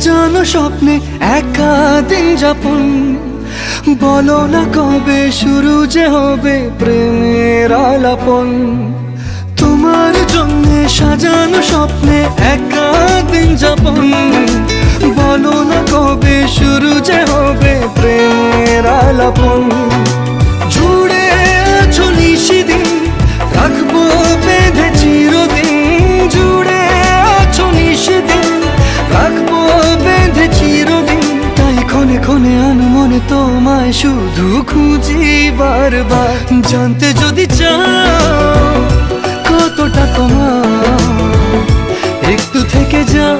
সাজানো স্বপ্নে একা দিন যাপন, বলো না কবে শুরু যে হবে প্রেমের আলাপন। তোমার জন্য সাজানো স্বপ্নে একা দিন যাপন, বলো না কবে শুরু যে হবে প্রেমের আলাপন। জুড়ে আছো নিশিদিন, রাখবো বেঁধে চিরদিন। জুড়ে আছো নিশিদিন, রাখবো বেঁধে চিরদিন। তাই ক্ষণে ক্ষণে আনমনে তোমায় শুধু খুঁজি বারবার। জানতে যদি চাও কতটা তোমার, একটু থেকে যাও